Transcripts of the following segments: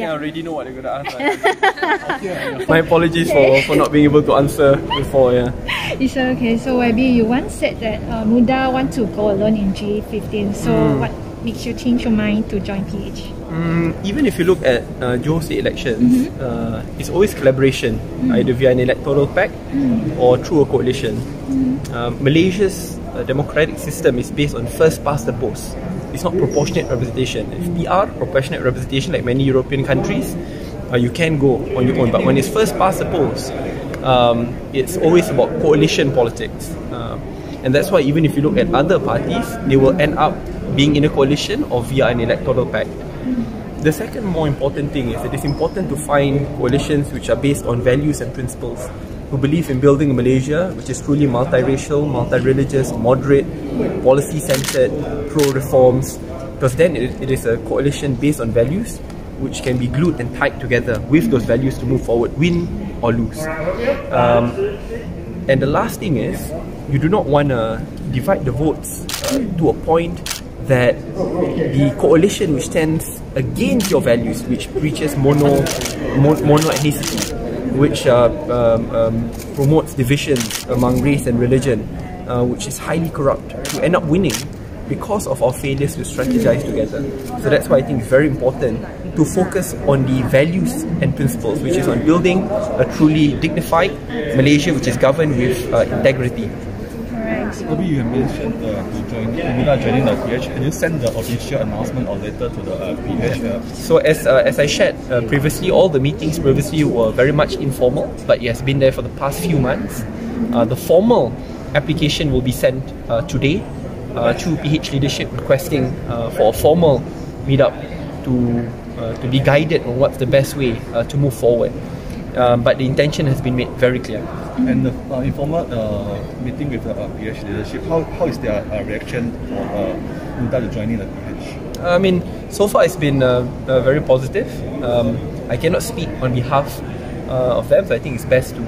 I already know what they're going to ask. My apologies for not being able to answer before. It's okay. So maybe you once said that MUDA want to go alone in G15. So what makes you change your mind to join PH? Even if you look at Johor state elections, it's always collaboration, either via an electoral pact or through a coalition. Malaysia's democratic system is based on first past the post. It's not proportionate representation. If PR, proportionate representation, like many European countries, you can go on your own. But when it's first past the post, it's always about coalition politics. And that's why even if you look at other parties, they will end up being in a coalition or via an electoral pact. The second more important thing is that it's important to find coalitions which are based on values and principles, who believe in building a Malaysia which is truly multiracial, multi-religious, moderate, policy-centered, pro-reforms, because then it is a coalition based on values which can be glued and tied together with those values to move forward, win or lose. And the last thing is, you do not want to divide the votes to a point that the coalition which stands against your values, which preaches mono-ethnicity, which promotes divisions among race and religion, which is highly corrupt, to end up winning because of our failures to strategize together. So that's why I think it's very important to focus on the values and principles, which is on building a truly dignified Malaysia which is governed with integrity. Maybe you have mentioned MUDA joining the PH. Can you send the official announcement or letter to the PH? So as I shared previously, all the meetings previously were very much informal, but it has been there for the past few months. The formal application will be sent today to PH leadership, requesting for a formal meetup to be guided on what's the best way to move forward. But the intention has been made very clear. And the informal meeting with the PH leadership, how is their reaction for MUDA to joining the PH? I mean, so far it's been very positive. I cannot speak on behalf of them, so I think it's best to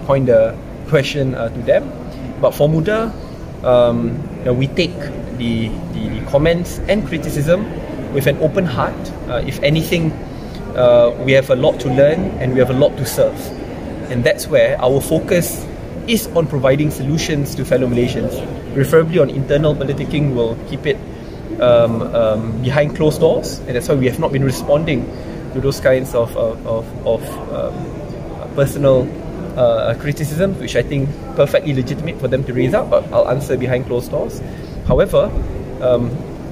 point the question to them. But for MUDA, we take the comments and criticism with an open heart. If anything, we have a lot to learn and we have a lot to serve. And that's where our focus is on providing solutions to fellow Malaysians. Preferably on internal politicking, we'll keep it behind closed doors, and that's why we have not been responding to those kinds of personal criticisms, which I think perfectly legitimate for them to raise up, but I'll answer behind closed doors. However,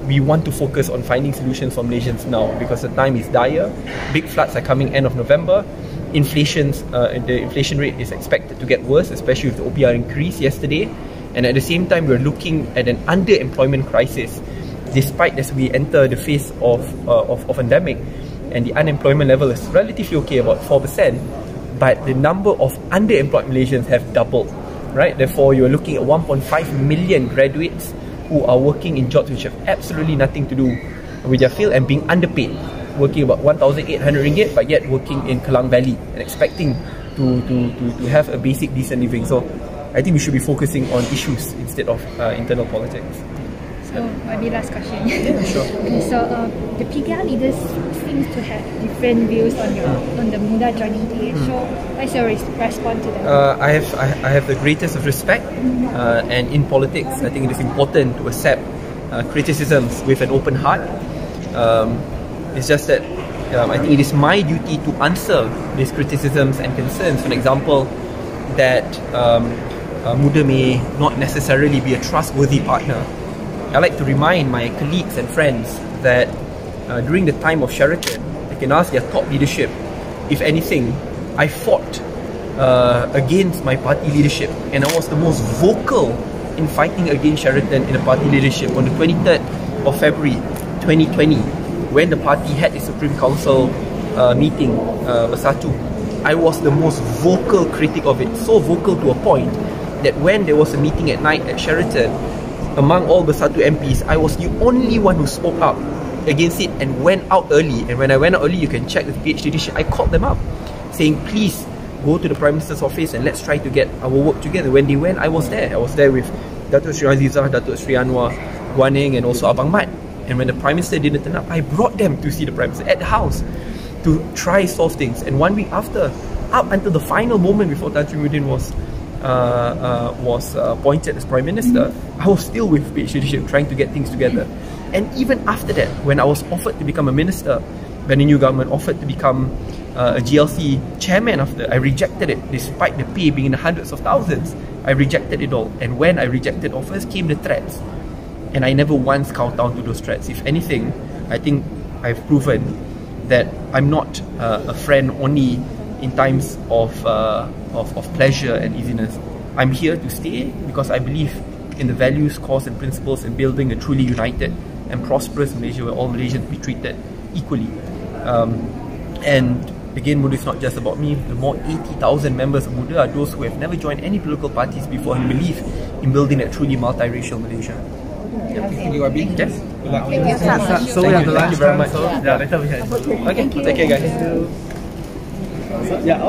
we want to focus on finding solutions for Malaysians now, because the time is dire. Big floods are coming end of November. The inflation rate is expected to get worse, especially with the OPR increase yesterday. And at the same time, we're looking at an underemployment crisis, despite as we enter the phase of pandemic, and the unemployment level is relatively okay, about 4%, but the number of underemployed Malaysians have doubled, right? Therefore, you're looking at 1.5 million graduates who are working in jobs which have absolutely nothing to do with their field and being underpaid, working about 1,800 ringgit, but yet working in Klang Valley and expecting to have a basic decent living. So I think we should be focusing on issues instead of internal politics. So maybe last question. Yeah, sure. Okay, so the PKR leaders seem to have different views on the MUDA joining PH. So what's your response to that? I have the greatest of respect, and in politics, I think it is important to accept criticisms with an open heart. It's just that I think it is my duty to answer these criticisms and concerns. For example, that MUDA may not necessarily be a trustworthy partner. I like to remind my colleagues and friends that during the time of Sheraton, they can ask their top leadership. If anything, I fought against my party leadership, and I was the most vocal in fighting against Sheraton in the party leadership on the 23rd of February 2020, when the party had its Supreme Council meeting, Bersatu. I was the most vocal critic of it, so vocal to a point that when there was a meeting at night at Sheraton, among all Bersatu MPs, I was the only one who spoke up against it and went out early. And when I went out early, you can check with PH leadership, I called them up saying, please go to the Prime Minister's office and let's try to get our work together. When they went, I was there. I was there with Datuk Sri Azizah, Datuk Sri Anwar, Guan Eng, and also Abang Mat. And when the Prime Minister didn't turn up, I brought them to see the Prime Minister at the house to try solve things. And 1 week after, up until the final moment before Tan Sri Muhyiddin was appointed as Prime Minister, I was still with PH leadership trying to get things together. And even after that, when I was offered to become a minister, when the new government offered to become a GLC chairman I rejected it, despite the pay being in the hundreds of thousands. I rejected it all. And when I rejected offers came the threats. And I never once cowed down to those threats. If anything, I think I've proven that I'm not a friend only in times of pleasure and easiness. I'm here to stay because I believe in the values, cause and principles in building a truly united and prosperous Malaysia where all Malaysians be treated equally. And again, MUDA is not just about me. The more 80,000 members of MUDA are those who have never joined any political parties before and believe in building a truly multiracial Malaysia. Thank you, Abi. Yes. Thank you so much. So we have the Thank you very much. Yeah, later we can. Okay, take care guys. Yeah.